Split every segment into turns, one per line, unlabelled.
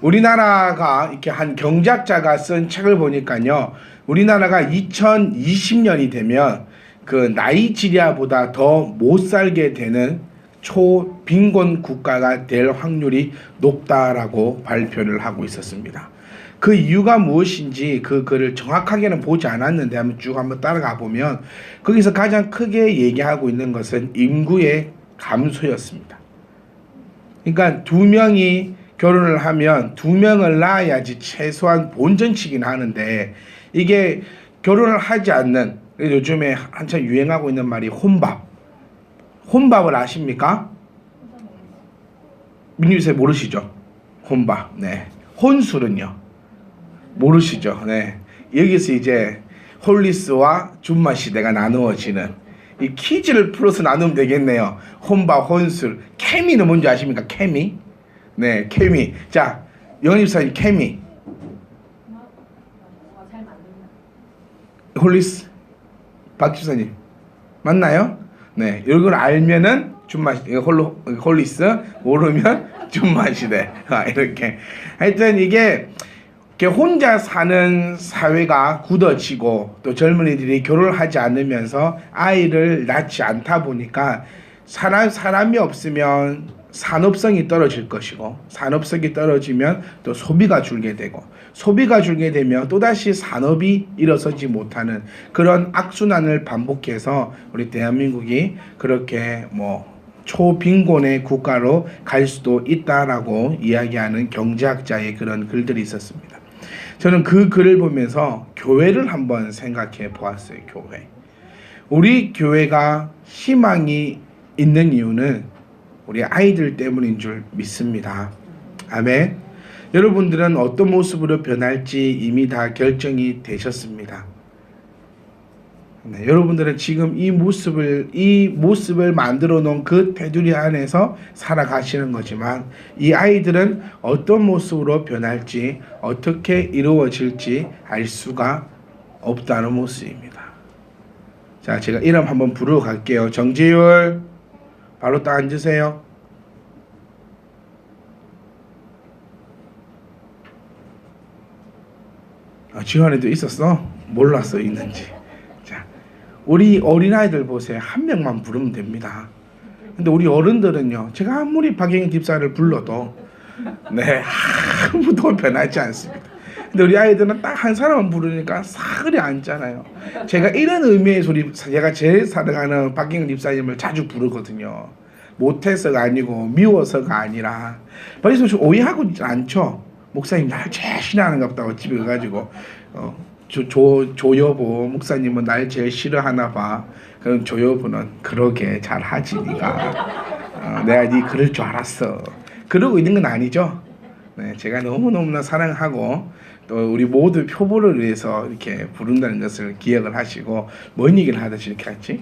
우리나라가 이렇게 한 경제학자가 쓴 책을 보니까요, 우리나라가 2020년이 되면 그 나이지리아보다 더 못 살게 되는 초빈곤 국가가 될 확률이 높다라고 발표를 하고 있었습니다. 그 이유가 무엇인지 그 글을 정확하게는 보지 않았는데 한번 따라가 보면 거기서 가장 크게 얘기하고 있는 것은 인구의 감소였습니다. 그러니까 두 명이 결혼을 하면 두 명을 낳아야지 최소한 본전치긴 하는데, 이게 결혼을 하지 않는, 요즘에 한참 유행하고 있는 말이 혼밥. 혼밥을 아십니까? 민유세 모르시죠? 혼밥. 네. 혼술은요? 모르시죠? 네. 여기서 이제 홀리스와 준마 시대가 나누어지는, 이 퀴즈를 풀어서 나누면 되겠네요. 혼밥, 혼술. 케미는 뭔지 아십니까? 케미? 네, 케미. 자, 영원 집사님, 케미. 홀리스, 박 집사님 맞나요? 네, 이걸 알면은 준마 홀리스, 모르면 준마 시대. 이렇게. 하여튼 이게 혼자 사는 사회가 굳어지고, 또 젊은이들이 결혼을 하지 않으면서 아이를 낳지 않다 보니까 사람이 없으면 산업성이 떨어질 것이고, 산업성이 떨어지면 또 소비가 줄게 되고, 소비가 줄게 되면 또다시 산업이 일어서지 못하는 그런 악순환을 반복해서 우리 대한민국이 그렇게 초빈곤의 국가로 갈 수도 있다라고 이야기하는 경제학자의 그런 글들이 있었습니다. 저는 그 글을 보면서 교회를 한번 생각해 보았어요. 교회. 우리 교회가 희망이 있는 이유는 우리 아이들 때문인 줄 믿습니다. 아멘. 여러분들은 어떤 모습으로 변할지 이미 다 결정이 되셨습니다. 네, 여러분들은 지금 이 모습을 만들어 놓은 그 테두리 안에서 살아가시는 거지만, 이 아이들은 어떤 모습으로 변할지, 어떻게 이루어질지 알 수가 없다는 모습입니다. 자, 제가 이름 한번 부르러 갈게요. 정지율, 바로 딱 앉으세요. 지원에도 있었어? 몰랐어 있는지. 자, 우리 어린아이들 보세요. 한 명만 부르면 됩니다. 근데 우리 어른들은요, 제가 아무리 박영희 집사를 불러도 네, 아무도 변하지 않습니다. 근데 우리 아이들은 딱 한 사람만 부르니까 사그리 앉잖아요. 제가 이런 의미에서 제가 제일 사랑하는 박영희 집사님을 자주 부르거든요. 못해서가 아니고 미워서가 아니라, 그래서 오해하고 않죠. 목사님 날 제일 싫어하는가 보다. 집에 가가지고 조여보 목사님은 날 제일 싫어하나 봐. 그럼 조여보는, 그러게 잘하지 네가. 내가 네 그럴 줄 알았어. 그러고 있는 건 아니죠. 네, 제가 너무너무나 사랑하고 또 우리 모두 표보를 위해서 이렇게 부른다는 것을 기억을 하시고, 뭔 얘기를 하듯이 이렇게 했지?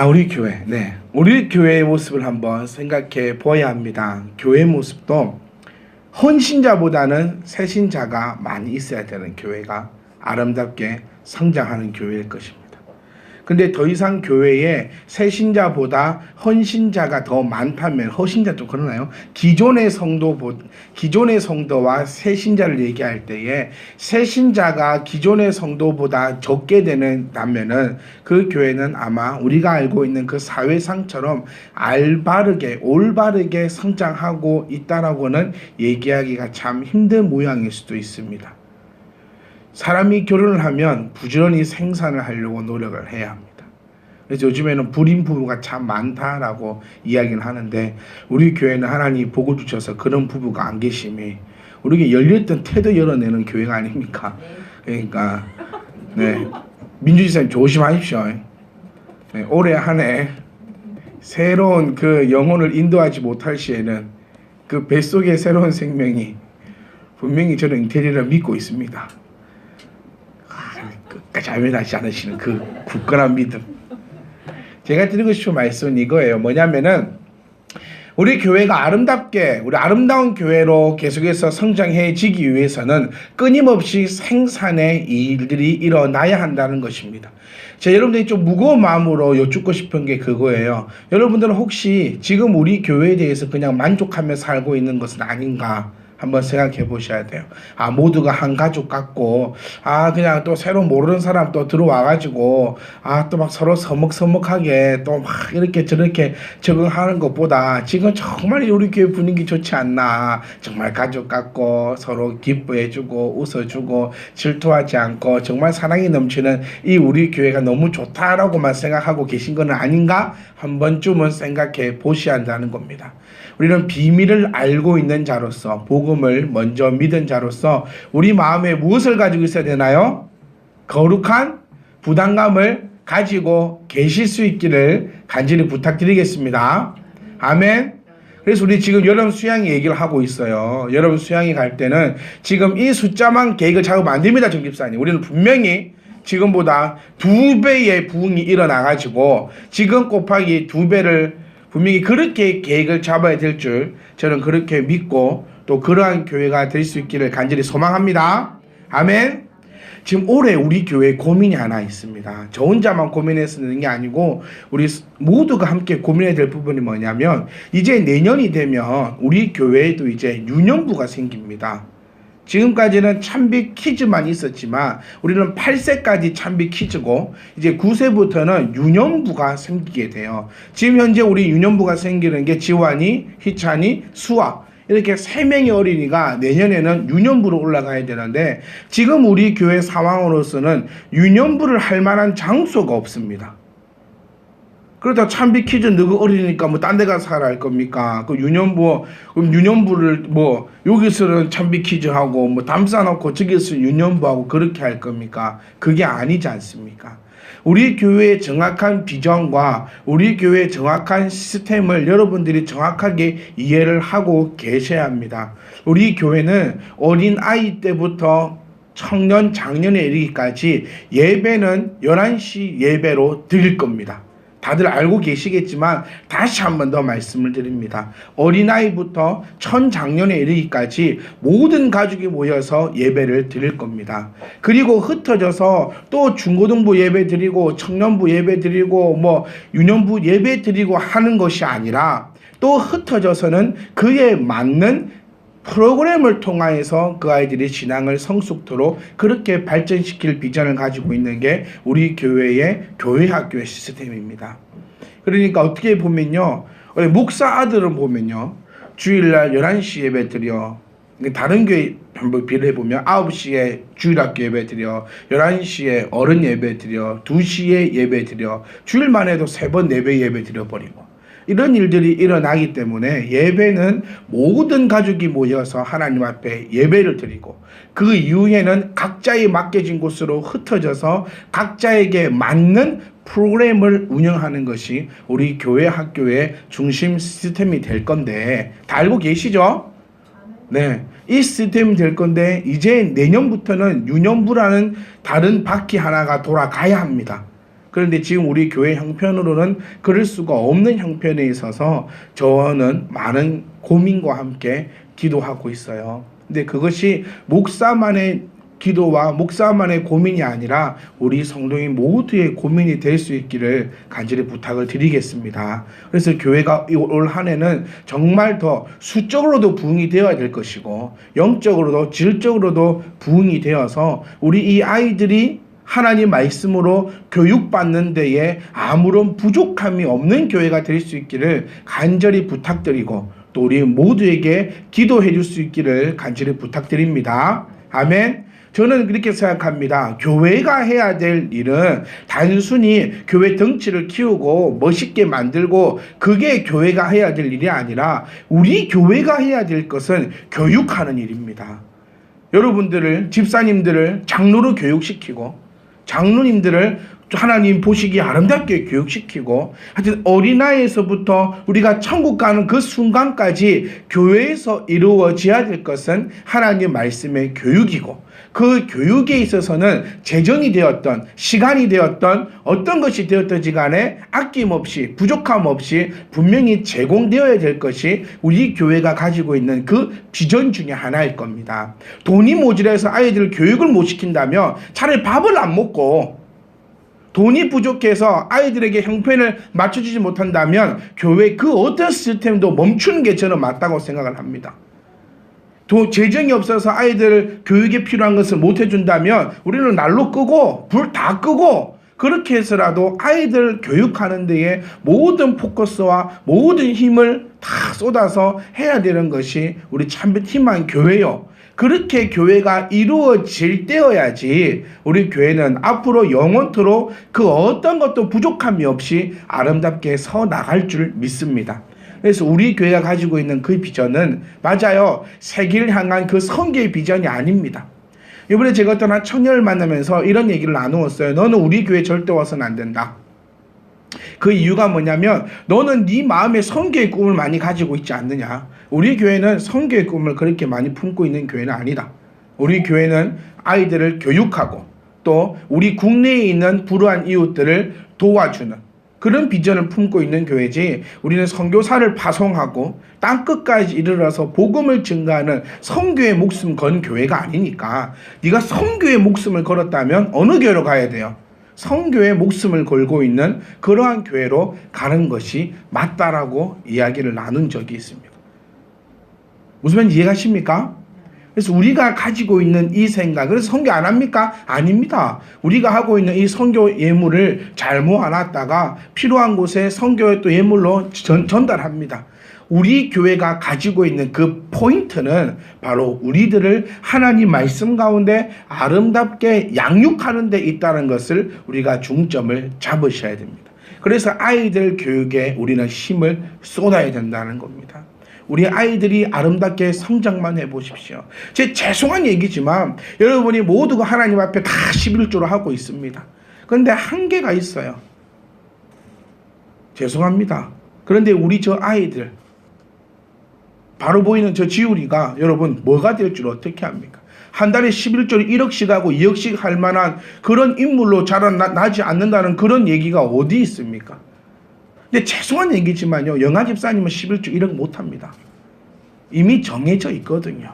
우리 교회. 네. 우리 교회의 모습을 한번 생각해 보아야 합니다. 교회 모습도 헌신자보다는 새신자가 많이 있어야 되는 교회가 아름답게 성장하는 교회일 것입니다. 근데 더 이상 교회에 새신자보다 헌신자가 더 많다면, 헌신자 좀 그러나요? 기존의 성도와 새신자를 얘기할 때에 새신자가 기존의 성도보다 적게 되는다면은 그 교회는 아마 우리가 알고 있는 그 사회상처럼 올바르게 성장하고 있다라고는 얘기하기가 참 힘든 모양일 수도 있습니다. 사람이 결혼을 하면 부지런히 생산을 하려고 노력을 해야 합니다. 그래서 요즘에는 불임 부부가 참 많다라고 이야기를 하는데, 우리 교회는 하나님이 복을 주셔서 그런 부부가 안 계심이, 우리가 열렸던 태도 열어내는 교회가 아닙니까? 그러니까 네, 민주지사님 조심하십시오. 네, 올해 한 해 새로운 그 영혼을 인도하지 못할 시에는 그 뱃속의 새로운 생명이 분명히 저는 인테리어를 믿고 있습니다. 끝까지 아멘하지 않으시는 그 굳건한 믿음. 제가 드리고 싶은 말씀은 이거예요. 뭐냐면은 우리 교회가 아름답게 우리 아름다운 교회로 계속해서 성장해지기 위해서는 끊임없이 생산의 일들이 일어나야 한다는 것입니다. 제가 여러분들이 좀 무거운 마음으로 여쭙고 싶은 게 그거예요. 여러분들은 혹시 지금 우리 교회에 대해서 그냥 만족하며 살고 있는 것은 아닌가? 한번 생각해 보셔야 돼요. 모두가 한 가족 같고, 그냥 또 새로 모르는 사람 또 들어와가지고, 또 막 서로 서먹서먹하게 또 막 이렇게 저렇게 적응하는 것보다 지금 정말 우리 교회 분위기 좋지 않나. 정말 가족 같고, 서로 기뻐해주고, 웃어주고, 질투하지 않고, 정말 사랑이 넘치는 이 우리 교회가 너무 좋다라고만 생각하고 계신 건 아닌가? 한 번쯤은 생각해 보셔야 한다는 겁니다. 우리는 비밀을 알고 있는 자로서 복음을 먼저 믿은 자로서 우리 마음에 무엇을 가지고 있어야 되나요? 거룩한 부담감을 가지고 계실 수 있기를 간절히 부탁드리겠습니다. 아멘. 그래서 우리 지금 여름 수양 얘기를 하고 있어요. 여름 수양이 갈 때는 지금 이 숫자만 계획을 잡으면 안 됩니다. 정집사님. 우리는 분명히 지금보다 2배의 부흥이 일어나가지고 지금 곱하기 2배를 분명히 그렇게 계획을 잡아야 될 줄 저는 그렇게 믿고 또 그러한 교회가 될 수 있기를 간절히 소망합니다. 아멘. 지금 올해 우리 교회에 고민이 하나 있습니다. 저 혼자만 고민해서 되는 게 아니고 우리 모두가 함께 고민해야 될 부분이 뭐냐면 이제 내년이 되면 우리 교회에도 이제 유년부가 생깁니다. 지금까지는 찬빛 퀴즈만 있었지만 우리는 8세까지 찬빛 퀴즈고 이제 9세부터는 유년부가 생기게 돼요. 지금 현재 우리 유년부가 생기는 게 지환이, 희찬이, 수아 이렇게 3명의 어린이가 내년에는 유년부로 올라가야 되는데 지금 우리 교회 상황으로서는 유년부를 할 만한 장소가 없습니다. 그러다 찬빛 퀴즈 너가 어리니까 뭐 딴 데 가서 하라 할 겁니까? 그럼 유년부를 뭐 여기서는 찬빛 퀴즈 하고 뭐 담 싸놓고 저기서 유년부하고 그렇게 할 겁니까? 그게 아니지 않습니까? 우리 교회의 정확한 비전과 우리 교회의 정확한 시스템을 여러분들이 정확하게 이해를 하고 계셔야 합니다. 우리 교회는 어린 아이 때부터 청년, 장년에 이르기까지 예배는 11시 예배로 드릴 겁니다. 다들 알고 계시겠지만 다시 한 번 더 말씀을 드립니다. 어린아이부터 천장년에 이르기까지 모든 가족이 모여서 예배를 드릴 겁니다. 그리고 흩어져서 또 중고등부 예배 드리고 청년부 예배 드리고 뭐 유년부 예배 드리고 하는 것이 아니라 또 흩어져서는 그에 맞는 프로그램을 통하여서 그 아이들이 신앙을 성숙토록 그렇게 발전시킬 비전을 가지고 있는 게 우리 교회의 교회학교의 시스템입니다. 그러니까 어떻게 보면요, 목사 아들은 보면요, 주일날 11시 예배 드려. 다른 교회 한번 비례해보면 9시에 주일학교 예배 드려, 11시에 어른 예배 드려, 2시에 예배 드려, 주일만 해도 3번 4배 예배 드려버리고 이런 일들이 일어나기 때문에 예배는 모든 가족이 모여서 하나님 앞에 예배를 드리고 그 이후에는 각자의 맡겨진 곳으로 흩어져서 각자에게 맞는 프로그램을 운영하는 것이 우리 교회 학교의 중심 시스템이 될 건데 다 알고 계시죠? 네, 이 시스템이 될 건데 이제 내년부터는 유년부라는 다른 바퀴 하나가 돌아가야 합니다. 그런데 지금 우리 교회 형편으로는 그럴 수가 없는 형편에 있어서 저는 많은 고민과 함께 기도하고 있어요. 근데 그것이 목사만의 기도와 목사만의 고민이 아니라 우리 성도인 모두의 고민이 될 수 있기를 간절히 부탁을 드리겠습니다. 그래서 교회가 올 한 해는 정말 더 수적으로도 부흥이 되어야 될 것이고 영적으로도 질적으로도 부흥이 되어서 우리 이 아이들이 하나님 말씀으로 교육받는 데에 아무런 부족함이 없는 교회가 될 수 있기를 간절히 부탁드리고 또 우리 모두에게 기도해 줄 수 있기를 간절히 부탁드립니다. 아멘. 저는 그렇게 생각합니다. 교회가 해야 될 일은 단순히 교회 덩치를 키우고 멋있게 만들고 그게 교회가 해야 될 일이 아니라 우리 교회가 해야 될 것은 교육하는 일입니다. 여러분들을 집사님들을 장로로 교육시키고 장로님들을 하나님 보시기에 아름답게 교육시키고, 하여튼 어린아이에서부터 우리가 천국 가는 그 순간까지 교회에서 이루어져야 될 것은 하나님 말씀의 교육이고, 그 교육에 있어서는 재정이 되었던, 시간이 되었던, 어떤 것이 되었든지 간에 아낌없이, 부족함 없이 분명히 제공되어야 될 것이 우리 교회가 가지고 있는 그 비전 중에 하나일 겁니다. 돈이 모자라서 아이들 교육을 못 시킨다면 차라리 밥을 안 먹고, 돈이 부족해서 아이들에게 형편을 맞춰주지 못한다면 교회 그 어떤 시스템도 멈추는 게 저는 맞다고 생각을 합니다. 재정이 없어서 아이들 교육에 필요한 것을 못 해준다면 우리는 난로 끄고 불 다 끄고 그렇게 해서라도 아이들 교육하는 데에 모든 포커스와 모든 힘을 다 쏟아서 해야 되는 것이 우리 참된 희망 교회요. 그렇게 교회가 이루어질 때여야지 우리 교회는 앞으로 영원토록 그 어떤 것도 부족함이 없이 아름답게 서 나갈 줄 믿습니다. 그래서 우리 교회가 가지고 있는 그 비전은 맞아요. 세계를 향한 그 선교의 비전이 아닙니다. 이번에 제가 어떤 한 청년을 만나면서 이런 얘기를 나누었어요. 너는 우리 교회 절대 와서는 안 된다. 그 이유가 뭐냐면 너는 네 마음에 선교의 꿈을 많이 가지고 있지 않느냐. 우리 교회는 선교의 꿈을 그렇게 많이 품고 있는 교회는 아니다. 우리 교회는 아이들을 교육하고 또 우리 국내에 있는 불우한 이웃들을 도와주는 그런 비전을 품고 있는 교회지, 우리는 선교사를 파송하고 땅끝까지 이르러서 복음을 증가하는 선교의 목숨 건 교회가 아니니까. 네가 선교의 목숨을 걸었다면 어느 교회로 가야 돼요? 선교의 목숨을 걸고 있는 그러한 교회로 가는 것이 맞다라고 이야기를 나눈 적이 있습니다. 무슨 말인지 이해가십니까? 그래서 우리가 가지고 있는 이 생각, 그래서 선교 안 합니까? 아닙니다. 우리가 하고 있는 이 선교 예물을 잘 모아놨다가 필요한 곳에 선교 또 예물로 전달합니다. 우리 교회가 가지고 있는 그 포인트는 바로 우리들을 하나님 말씀 가운데 아름답게 양육하는 데 있다는 것을 우리가 중점을 잡으셔야 됩니다. 그래서 아이들 교육에 우리는 힘을 쏟아야 된다는 겁니다. 우리 아이들이 아름답게 성장만 해보십시오. 제 죄송한 얘기지만 여러분이 모두가 하나님 앞에 다 11조로 하고 있습니다. 그런데 한계가 있어요. 죄송합니다. 그런데 우리 저 아이들, 바로 보이는 저 지우리가 여러분 뭐가 될 줄 어떻게 합니까? 한 달에 11조를 1억씩 하고 2억씩 할 만한 그런 인물로 자라나지 않는다는 그런 얘기가 어디 있습니까? 근데 죄송한 얘기지만요, 영아 집사님은 11조 1억 못합니다. 이미 정해져 있거든요.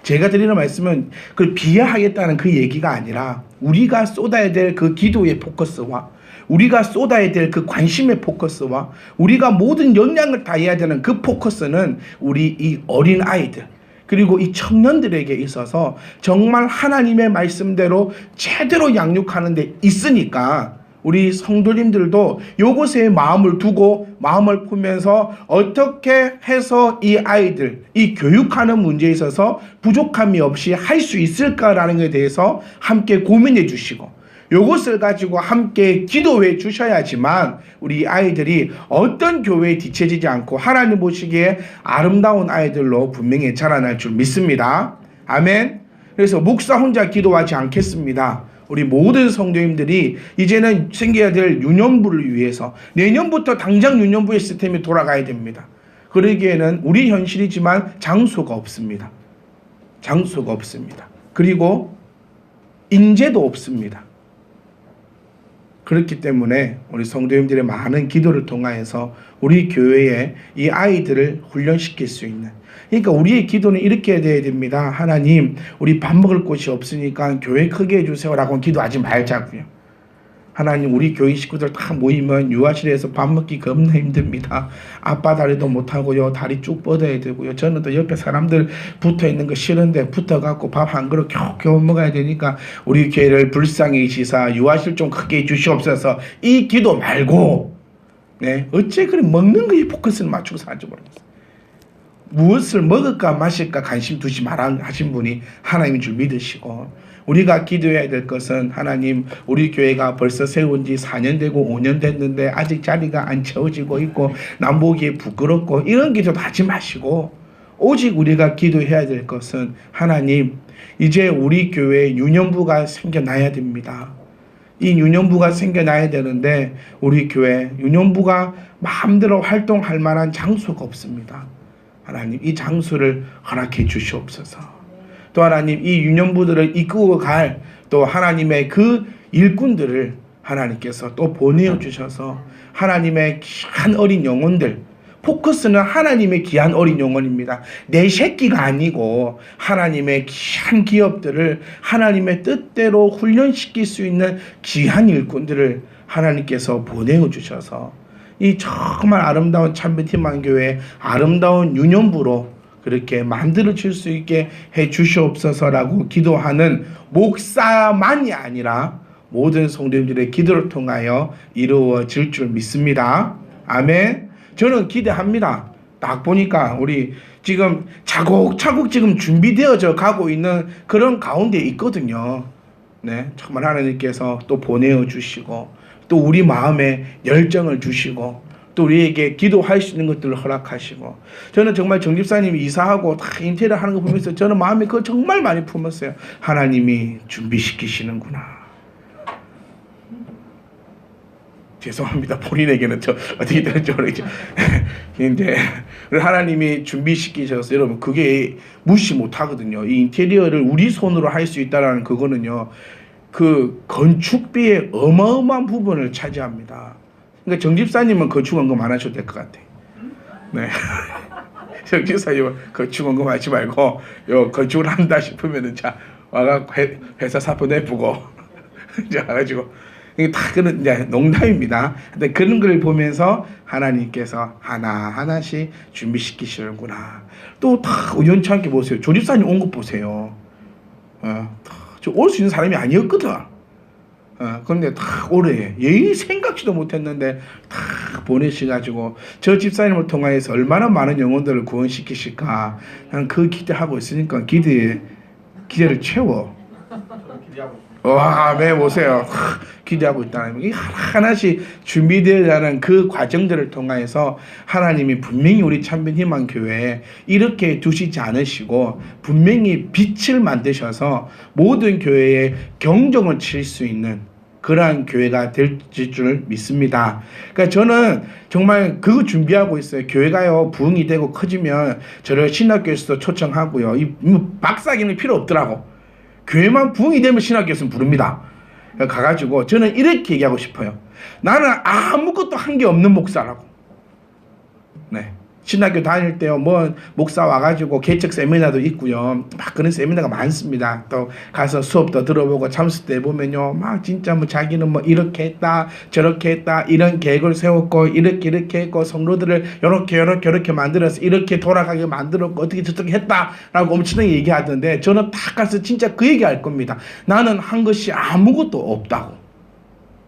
제가 드리는 말씀은 그 비하하겠다는 그 얘기가 아니라 우리가 쏟아야 될 그 기도의 포커스와 우리가 쏟아야 될 그 관심의 포커스와 우리가 모든 역량을 다해야 되는 그 포커스는 우리 이 어린 아이들 그리고 이 청년들에게 있어서 정말 하나님의 말씀대로 제대로 양육하는 데 있으니까 우리 성도님들도 요것에 마음을 두고 마음을 품면서 어떻게 해서 이 아이들, 이 교육하는 문제에 있어서 부족함이 없이 할 수 있을까라는 것에 대해서 함께 고민해 주시고 요것을 가지고 함께 기도해 주셔야지만 우리 아이들이 어떤 교회에 뒤처지지 않고 하나님 보시기에 아름다운 아이들로 분명히 자라날 줄 믿습니다. 아멘. 그래서 목사 혼자 기도하지 않겠습니다. 우리 모든 성도님들이 이제는 생겨야 될 유년부를 위해서 내년부터 당장 유년부의 시스템이 돌아가야 됩니다. 그러기에는 우리 현실이지만 장소가 없습니다. 장소가 없습니다. 그리고 인재도 없습니다. 그렇기 때문에 우리 성도님들의 많은 기도를 통하여서 우리 교회에 이 아이들을 훈련시킬 수 있는, 그러니까 우리의 기도는 이렇게 돼야 됩니다. 하나님, 우리 밥 먹을 곳이 없으니까 교회 크게 해주세요 라고 기도하지 말자고요. 하나님, 우리 교인 식구들 다 모이면 유아실에서 밥 먹기 겁나 힘듭니다. 아빠 다리도 못하고요, 다리 쭉 뻗어야 되고요, 저는 또 옆에 사람들 붙어있는 거 싫은데 붙어갖고 밥 한 그릇 겨우 먹어야 되니까 우리 교회를 불쌍히 여기시사 유아실 좀 크게 해주시옵소서. 이 기도 말고 어째 그래 먹는 거에 포커스를 맞추고 사는지 모르겠어요. 무엇을 먹을까 마실까 관심 두지 마라 하신 분이 하나님인 줄 믿으시고, 우리가 기도해야 될 것은 하나님, 우리 교회가 벌써 세운 지 4년 되고 5년 됐는데 아직 자리가 안 채워지고 있고 남 보기에 부끄럽고 이런 기도도 하지 마시고, 오직 우리가 기도해야 될 것은 하나님, 이제 우리 교회에 유년부가 생겨나야 됩니다. 이 유년부가 생겨나야 되는데 우리 교회 유년부가 마음대로 활동할 만한 장소가 없습니다. 하나님 이 장소를 허락해 주시옵소서. 또 하나님 이 유년부들을 이끌고 갈 또 하나님의 그 일꾼들을 하나님께서 또 보내어 주셔서 하나님의 귀한 어린 영혼들, 포커스는 하나님의 귀한 어린 영혼입니다. 내 새끼가 아니고 하나님의 귀한 기업들을 하나님의 뜻대로 훈련시킬 수 있는 귀한 일꾼들을 하나님께서 보내어 주셔서 이 정말 아름다운 참빛희망교회 아름다운 유년부로 그렇게 만들어 줄 수 있게 해 주시옵소서라고 기도하는 목사만이 아니라 모든 성도님들의 기도를 통하여 이루어질 줄 믿습니다. 아멘. 저는 기대합니다. 딱 보니까 우리 지금 차곡차곡 지금 준비되어져 가고 있는 그런 가운데 있거든요. 네, 정말 하나님께서 또 보내어 주시고 또 우리 마음에 열정을 주시고 또 우리에게 기도할 수 있는 것들을 허락하시고 저는 정말 정집사님이 이사하고 다 인테리어 하는 거 보면서 저는 마음에 그거 정말 많이 품었어요. 하나님이 준비시키시는구나. 죄송합니다. 본인에게는 저 어떻게 되는지 모르겠죠. 이제 하나님이 준비시키셔서 여러분 그게 무시 못하거든요. 이 인테리어를 우리 손으로 할 수 있다라는 그거는요. 그 건축비의 어마어마한 부분을 차지합니다. 그러니까 정집사님은 건축원금 안 하셔도 될 것 같아. 네. 정집사님은 건축원금 하지 말고 요 건축을 한다 싶으면은 자 와가 회사 사표 내보고 자 가지고 이게 다 그런 이제 농담입니다. 근데 그런 걸 보면서 하나님께서 하나 하나씩 준비시키시는구나. 또 다 우연찮게 보세요. 조집사님 온 것 보세요. 저 올 수 있는 사람이 아니었거든. 그런데 다 오래 생각지도 못했는데 다 보내셔가지고 저 집사님을 통하여서 얼마나 많은 영혼들을 구원시키실까 나는 그 기대하고 있으니까 기대를 채워. 와, 네, 보세요. 기대하고 있다는 게 하나씩 준비되어가는 그 과정들을 통해서 하나님이 분명히 우리 참빛희망 교회에 이렇게 두시지 않으시고 분명히 빛을 만드셔서 모든 교회에 경종을 칠 수 있는 그러한 교회가 될 줄 믿습니다. 그러니까 저는 정말 그거 준비하고 있어요. 교회가요 부흥이 되고 커지면 저를 신학교에서도 초청하고요. 이 박사기는 필요 없더라고. 교회만 부흥이 되면 신학교에서 부릅니다. 가가지고 저는 이렇게 얘기하고 싶어요. 나는 아무것도 한 게 없는 목사라고. 네. 신학교 다닐 때요, 뭐, 목사 와가지고 개척 세미나도 있고요. 막 그런 세미나가 많습니다. 또 가서 수업도 들어보고 참수 때 보면요, 막 진짜 뭐 자기는 뭐 이렇게 했다, 저렇게 했다, 이런 계획을 세웠고, 이렇게 했고, 성도들을 요렇게 만들어서 이렇게 돌아가게 만들었고, 어떻게 저렇게 했다라고 엄청나게 얘기하던데, 저는 딱 가서 진짜 그 얘기 할 겁니다. 나는 한 것이 아무것도 없다고.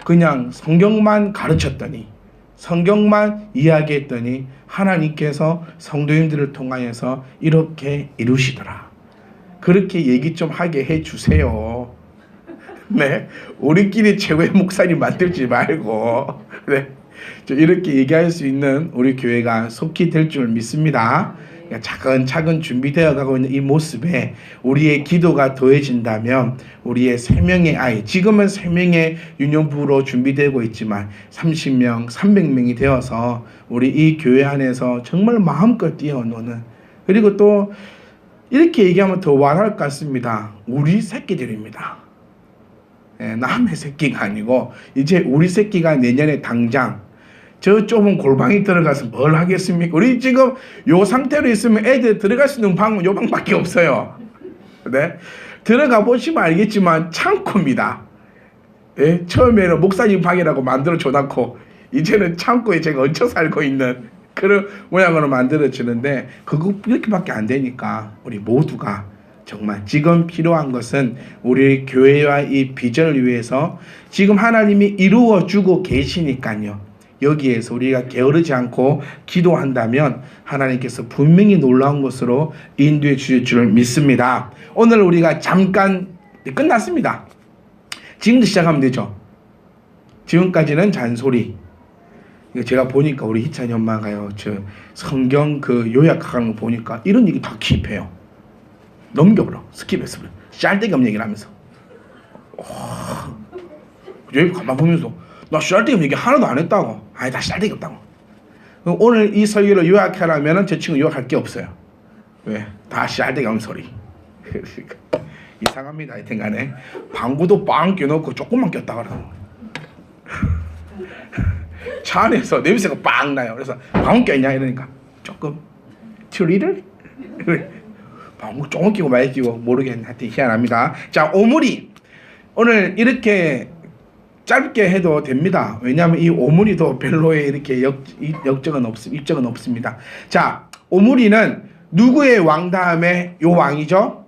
그냥 성경만 가르쳤더니, 성경만 이야기했더니 하나님께서 성도님들을 통하여서 이렇게 이루시더라. 그렇게 얘기 좀 하게 해주세요. 네, 우리끼리 최고의 목사님 만들지 말고 네, 이렇게 얘기할 수 있는 우리 교회가 속히 될 줄 믿습니다. 차근차근 준비되어 가고 있는 이 모습에 우리의 기도가 더해진다면 우리의 3명의 아이, 지금은 3명의 유년부로 준비되고 있지만 30명, 300명이 되어서 우리 이 교회 안에서 정말 마음껏 뛰어노는, 그리고 또 이렇게 얘기하면 더 와닿을 것 같습니다. 우리 새끼들입니다. 남의 새끼가 아니고 이제 우리 새끼가 내년에 당장 저 좁은 골방에 들어가서 뭘 하겠습니까? 우리 지금 요 상태로 있으면 애들 들어갈 수 있는 방은 요 방밖에 없어요. 네? 들어가 보시면 알겠지만 창고입니다. 예? 처음에는 목사님 방이라고 만들어 줘놓고 이제는 창고에 제가 얹혀 살고 있는 그런 모양으로 만들어지는데 그거 이렇게밖에 안 되니까 우리 모두가 정말 지금 필요한 것은 우리 교회와 이 비전을 위해서 지금 하나님이 이루어주고 계시니까요. 여기에서 우리가 게으르지 않고 기도한다면 하나님께서 분명히 놀라운 것으로 인도해 주실 줄 믿습니다. 오늘 우리가 잠깐 끝났습니다. 지금부터 시작하면 되죠. 지금까지는 잔소리. 제가 보니까 우리 희찬이 엄마가요, 저 성경 그 요약하는 거 보니까 이런 얘기 다 킵해요. 넘겨버려. 스킵했어. 짤데기 없는 얘기를 하면서. 여기 가만 보면서 나 쓰잘데기 없는 얘기 하나도 안 했다고. 아니 다 쓰잘데기 없다고. 오늘 이 설교를 요약하라면 저 친구 요약할 게 없어요. 왜? 다 쓰잘데기 없는 소리. 그러니까 이상합니다. 하여튼간에 방구도 빵 껴놓고 조금만 꼈다 그러는 거예요. 차 안에서 냄새가 빵 나요. 그래서 방구 꼈냐 이러니까 조금 too little? 방구 조금 끼고 많이 끼고 모르겠네. 하여튼 희한합니다. 자, 오므리 오늘 이렇게 짧게 해도 됩니다. 왜냐하면 이 오므리도 별로의 이렇게 입적은 없습니다. 자, 오므리는 누구의 왕 다음에 요 왕이죠?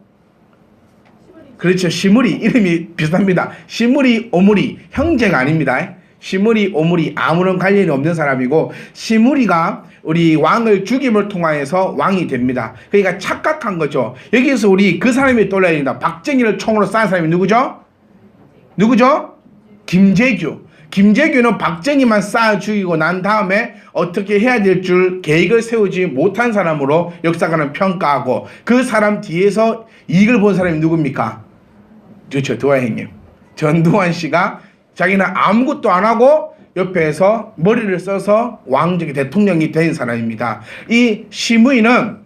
그렇죠. 시므리. 이름이 비슷합니다. 시므리, 오므리. 형제가 아닙니다. 시므리, 오므리. 아무런 관련이 없는 사람이고, 시므리가 우리 왕을 죽임을 통하여서 왕이 됩니다. 그러니까 착각한 거죠. 여기서 우리 그 사람이 떠올려야 됩니다. 박정희를 총으로 쏜 사람이 누구죠? 누구죠? 김재규. 김재규는 박정희만 쏴 죽이고 난 다음에 어떻게 해야 될 줄 계획을 세우지 못한 사람으로 역사가는 평가하고, 그 사람 뒤에서 이익을 본 사람이 누굽니까? 그렇죠. 두한 형님. 전두환 씨가 자기는 아무것도 안 하고 옆에서 머리를 써서 왕족의 대통령이 된 사람입니다. 이 시므이는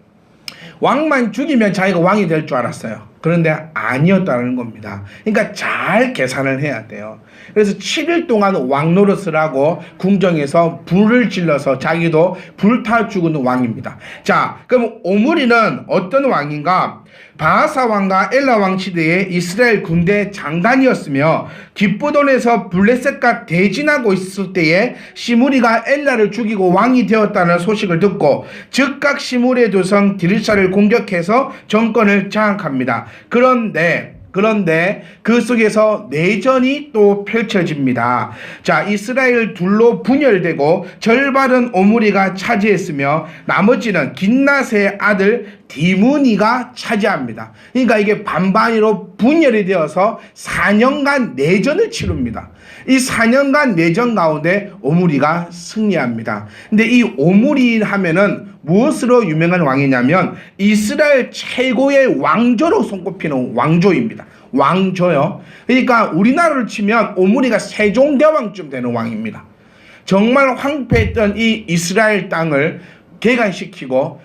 왕만 죽이면 자기가 왕이 될 줄 알았어요. 그런데 아니었다는 겁니다. 그러니까 잘 계산을 해야 돼요. 그래서 7일 동안 왕 노릇을 하고 궁정에서 불을 질러서 자기도 불타 죽은 왕입니다. 자, 그럼 오므리는 어떤 왕인가? 바하사 왕과 엘라 왕 시대에 이스라엘 군대 장관이었으며 기브돈에서 블레셋과 대진하고 있을 때에 시므리가 엘라를 죽이고 왕이 되었다는 소식을 듣고 즉각 시므리의 도성 디르샤를 공격해서 정권을 장악합니다. 그런데 그 속에서 내전이 또 펼쳐집니다. 자, 이스라엘 둘로 분열되고 절반은 오므리가 차지했으며 나머지는 긴낫의 아들 디므니가 차지합니다. 그러니까 이게 반반으로 분열이 되어서 4년간 내전을 치릅니다. 이 4년간 내전 가운데 오므리가 승리합니다. 근데 이 오므리 하면은 무엇으로 유명한 왕이냐면 이스라엘 최고의 왕조로 손꼽히는 왕조입니다. 왕조요. 그러니까 우리나라를 치면 오므리가 세종대왕쯤 되는 왕입니다. 정말 황폐했던 이 이스라엘 땅을 개간시키고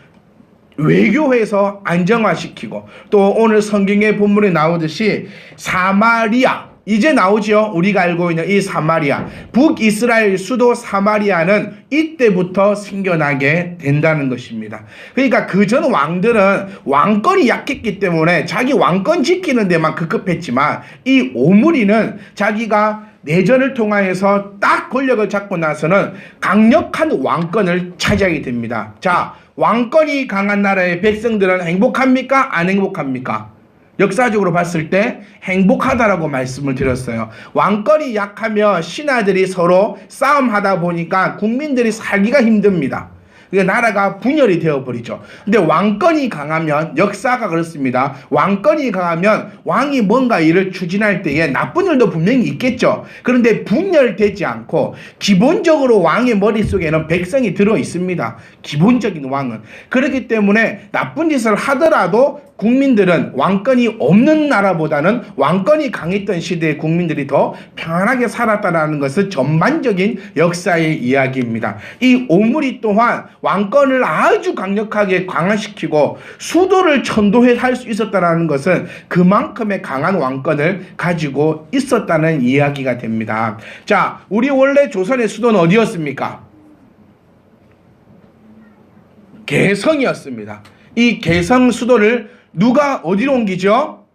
외교해서 안정화시키고, 또 오늘 성경의 본문에 나오듯이 사마리아, 이제 나오죠. 우리가 알고 있는 이 사마리아, 북이스라엘 수도 사마리아는 이때부터 생겨나게 된다는 것입니다. 그러니까 그전 왕들은 왕권이 약했기 때문에 자기 왕권 지키는 데만 급급했지만, 이 오므리는 자기가 내전을 통하여서 딱 권력을 잡고 나서는 강력한 왕권을 차지하게 됩니다. 자, 왕권이 강한 나라의 백성들은 행복합니까? 안 행복합니까? 역사적으로 봤을 때 행복하다라고 말씀을 드렸어요. 왕권이 약하면 신하들이 서로 싸움하다 보니까 국민들이 살기가 힘듭니다. 그러니까 나라가 분열이 되어버리죠. 근데 왕권이 강하면, 역사가 그렇습니다. 왕권이 강하면 왕이 뭔가 일을 추진할 때에 나쁜 일도 분명히 있겠죠. 그런데 분열되지 않고 기본적으로 왕의 머릿속에는 백성이 들어 있습니다. 기본적인 왕은. 그렇기 때문에 나쁜 짓을 하더라도 국민들은 왕권이 없는 나라보다는 왕권이 강했던 시대의 국민들이 더 평안하게 살았다는 것은 전반적인 역사의 이야기입니다. 이 오므리 또한 왕권을 아주 강력하게 강화시키고 수도를 천도할 수 있었다는 것은 그만큼의 강한 왕권을 가지고 있었다는 이야기가 됩니다. 자, 우리 원래 조선의 수도는 어디였습니까? 개성이었습니다. 이 개성 수도를 누가 어디로 옮기죠?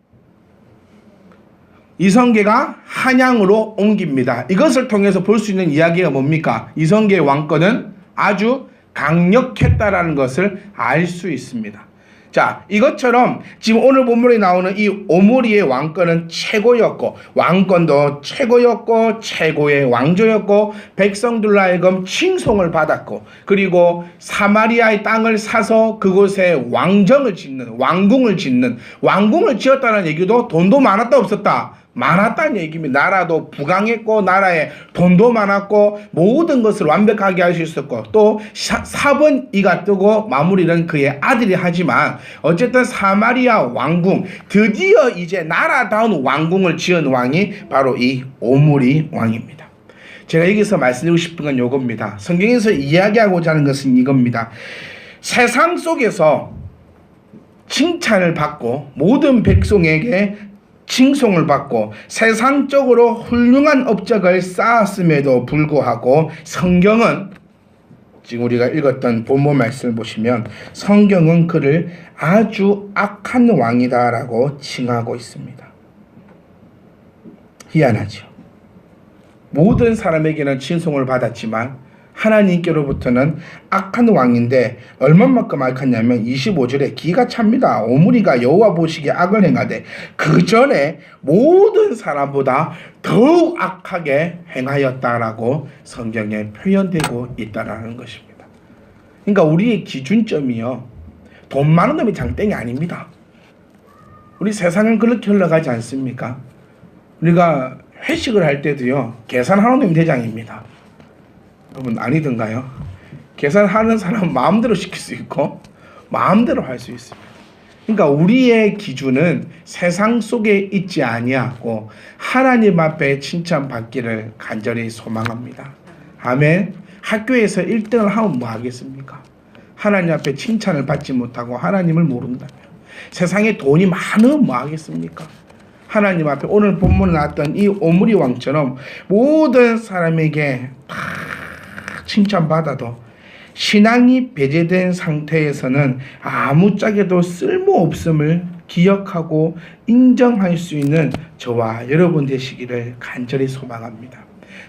이성계가 한양으로 옮깁니다. 이것을 통해서 볼 수 있는 이야기가 뭡니까? 이성계의 왕권은 아주 강력했다라는 것을 알 수 있습니다. 자, 이것처럼 지금 오늘 본문에 나오는 이 오므리의 왕권은 최고였고, 왕권도 최고였고 최고의 왕조였고, 백성들로 하여금 칭송을 받았고, 그리고 사마리아의 땅을 사서 그곳에 왕정을 짓는, 왕궁을 짓는, 왕궁을 지었다는 얘기도 돈도 많았다 없었다? 많았다는 얘기입니다. 나라도 부강했고 나라에 돈도 많았고 모든 것을 완벽하게 할 수 있었고 또 사번 이가 뜨고 마무리는 그의 아들이 하지만 어쨌든 사마리아 왕궁 드디어 이제 나라다운 왕궁을 지은 왕이 바로 이 오므리 왕입니다. 제가 여기서 말씀드리고 싶은 건 이겁니다. 성경에서 이야기하고자 하는 것은 이겁니다. 세상 속에서 칭찬을 받고 모든 백성에게 칭송을 받고 세상적으로 훌륭한 업적을 쌓았음에도 불구하고 성경은 지금 우리가 읽었던 본문 말씀을 보시면 성경은 그를 아주 악한 왕이다라고 칭하고 있습니다. 희한하죠. 모든 사람에게는 칭송을 받았지만 하나님께로부터는 악한 왕인데 얼마만큼 악하냐면 25절에 기가 찹니다. 오므리가 여호와 보시기에 악을 행하되 그 전에 모든 사람보다 더욱 악하게 행하였다라고 성경에 표현되고 있다라는 것입니다. 그러니까 우리의 기준점이요, 돈 많은 놈이 장땡이 아닙니다. 우리 세상은 그렇게 흘러가지 않습니까? 우리가 회식을 할 때도요, 계산하는 놈이 대장입니다. 여러분 아니던가요? 계산하는 사람은 마음대로 시킬 수 있고 마음대로 할 수 있습니다. 그러니까 우리의 기준은 세상 속에 있지 아니하고 하나님 앞에 칭찬받기를 간절히 소망합니다. 아멘. 학교에서 1등을 하면 뭐 하겠습니까? 하나님 앞에 칭찬을 받지 못하고 하나님을 모른다며. 세상에 돈이 많으면 뭐 하겠습니까? 하나님 앞에 오늘 본문에 나왔던 이 오므리 왕처럼 모든 사람에게 다 칭찬받아도 신앙이 배제된 상태에서는 아무짝에도 쓸모없음을 기억하고 인정할 수 있는 저와 여러분 되시기를 간절히 소망합니다.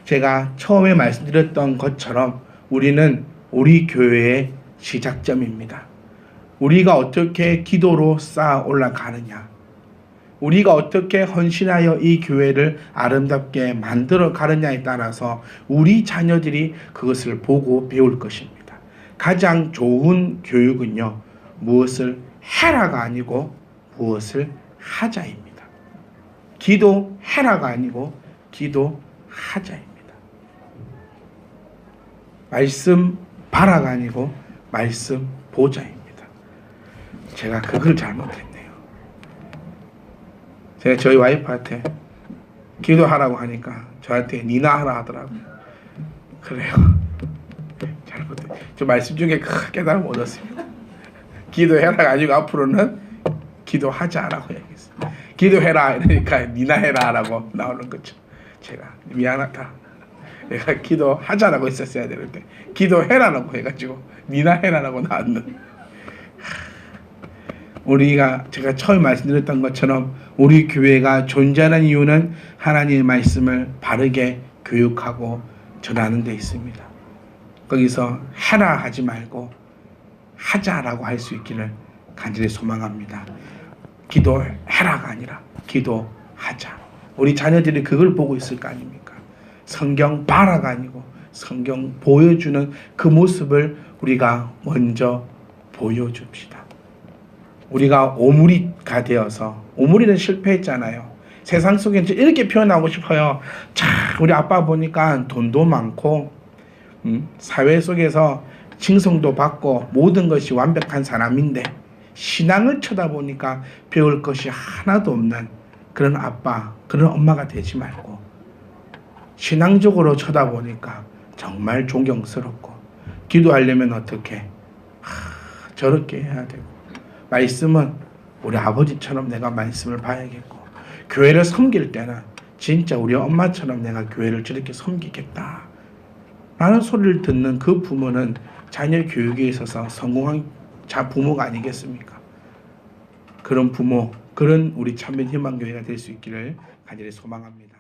제가 처음에 말씀드렸던 것처럼 우리는 우리 교회의 시작점입니다. 우리가 어떻게 기도로 쌓아 올라가느냐, 우리가 어떻게 헌신하여 이 교회를 아름답게 만들어 가느냐에 따라서 우리 자녀들이 그것을 보고 배울 것입니다. 가장 좋은 교육은요, 무엇을 해라가 아니고 무엇을 하자입니다. 기도해라가 아니고 기도하자입니다. 말씀 봐라가 아니고 말씀 보자입니다. 제가 그걸 잘못했네요. 제가 저희 와이프한테 기도하라고 하니까 저한테 니나 하라 하더라고요. 그래요. 잘못해. 저 말씀 중에 큰 깨달음 얻었습니다. 기도해라가 아니고 앞으로는 기도하자라고 얘기했어요. 기도해라 이러니까 니나 해라라고 나오는 거죠. 제가 미안하다. 내가 기도하자라고 했었어야 되는데 기도해라라고 해가지고 니나 해라라고 나왔는. 우리가 제가 처음 말씀드렸던 것처럼 우리 교회가 존재하는 이유는 하나님의 말씀을 바르게 교육하고 전하는 데 있습니다. 거기서 해라 하지 말고 하자라고 할 수 있기를 간절히 소망합니다. 기도해라가 아니라 기도하자. 우리 자녀들이 그걸 보고 있을 거 아닙니까? 성경 봐라가 아니고 성경 보여주는 그 모습을 우리가 먼저 보여줍시다. 우리가 오므리가 되어서, 오므리는 실패했잖아요. 세상 속에 이렇게 표현하고 싶어요. 참 우리 아빠 보니까 돈도 많고 사회 속에서 칭송도 받고 모든 것이 완벽한 사람인데 신앙을 쳐다보니까 배울 것이 하나도 없는 그런 아빠, 그런 엄마가 되지 말고 신앙적으로 쳐다보니까 정말 존경스럽고 기도하려면 어떻게 저렇게 해야 되고, 말씀은 우리 아버지처럼 내가 말씀을 봐야겠고, 교회를 섬길 때는 진짜 우리 엄마처럼 내가 교회를 저렇게 섬기겠다 라는 소리를 듣는 그 부모는 자녀 교육에 있어서 성공한 부모가 아니겠습니까? 그런 부모, 그런 우리 참된 희망교회가 될 수 있기를 간절히 소망합니다.